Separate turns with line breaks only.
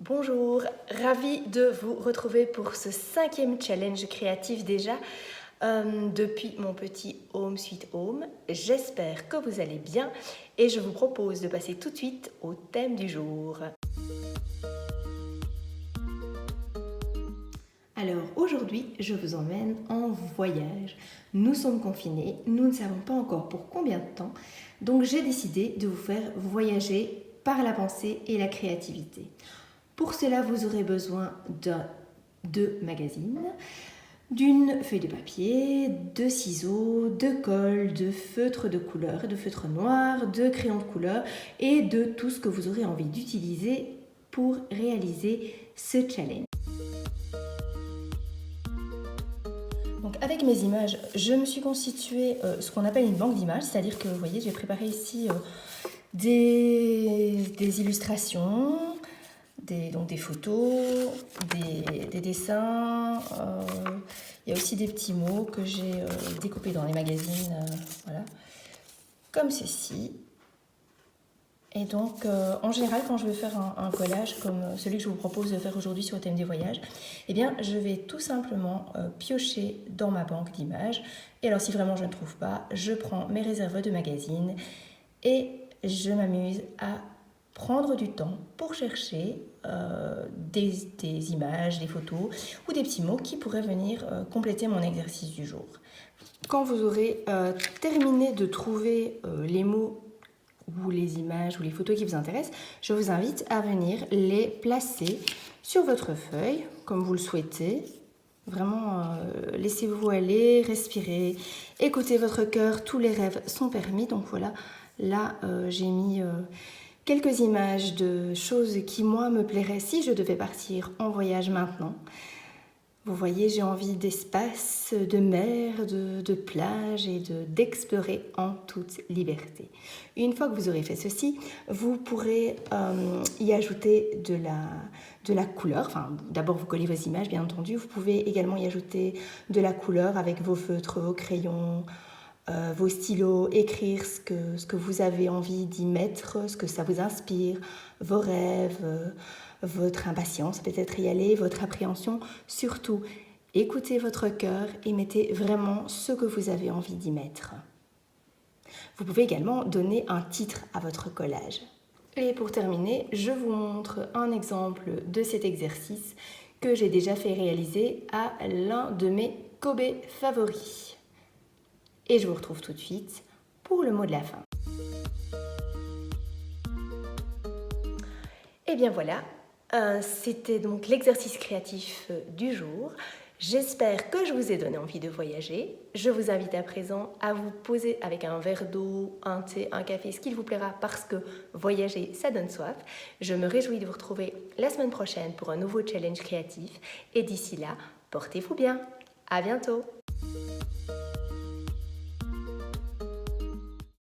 Bonjour, ravie de vous retrouver pour ce 5e challenge créatif déjà depuis mon petit Home Sweet Home. J'espère que vous allez bien et je vous propose de passer tout de suite au thème du jour. Alors aujourd'hui, je vous emmène en voyage. Nous sommes confinés, nous ne savons pas encore pour combien de temps, donc j'ai décidé de vous faire voyager par la pensée et la créativité. Pour cela, vous aurez besoin de magazines, d'une feuille de papier, de ciseaux, de colle, de feutre de couleur, de feutre noir, de crayon de couleur et de tout ce que vous aurez envie d'utiliser pour réaliser ce challenge. Donc avec mes images, je me suis constitué ce qu'on appelle une banque d'images, c'est-à-dire que vous voyez, j'ai préparé ici des illustrations, donc des photos, des dessins. Il y a aussi des petits mots que j'ai découpés dans les magazines, voilà, comme ceci. Et donc, en général, quand je veux faire un collage comme celui que je vous propose de faire aujourd'hui sur le thème des voyages, eh bien, je vais tout simplement piocher dans ma banque d'images. Et alors, si vraiment je ne trouve pas, je prends mes réserves de magazines et je m'amuse à prendre du temps pour chercher des images, des photos ou des petits mots qui pourraient venir compléter mon exercice du jour. Quand vous aurez terminé de trouver les mots ou les images ou les photos qui vous intéressent, je vous invite à venir les placer sur votre feuille, comme vous le souhaitez. Vraiment, laissez-vous aller, respirez, écoutez votre cœur, tous les rêves sont permis. Donc voilà, là j'ai mis quelques images de choses qui moi me plairaient si je devais partir en voyage maintenant. Vous voyez, j'ai envie d'espace, de mer, de plage et d'explorer en toute liberté. Une fois que vous aurez fait ceci, vous pourrez y ajouter de la couleur. Enfin, d'abord, vous collez vos images, bien entendu. Vous pouvez également y ajouter de la couleur avec vos feutres, vos crayons, vos stylos, écrire ce que vous avez envie d'y mettre, ce que ça vous inspire, vos rêves, votre impatience, peut-être y aller, votre appréhension. Surtout, écoutez votre cœur et mettez vraiment ce que vous avez envie d'y mettre. Vous pouvez également donner un titre à votre collage. Et pour terminer, je vous montre un exemple de cet exercice que j'ai déjà fait réaliser à l'un de mes Kobe favoris. Et je vous retrouve tout de suite pour le mot de la fin. Et bien voilà, c'était donc l'exercice créatif du jour. J'espère que je vous ai donné envie de voyager. Je vous invite à présent à vous poser avec un verre d'eau, un thé, un café, ce qu'il vous plaira parce que voyager, ça donne soif. Je me réjouis de vous retrouver la semaine prochaine pour un nouveau challenge créatif. Et d'ici là, portez-vous bien. À bientôt.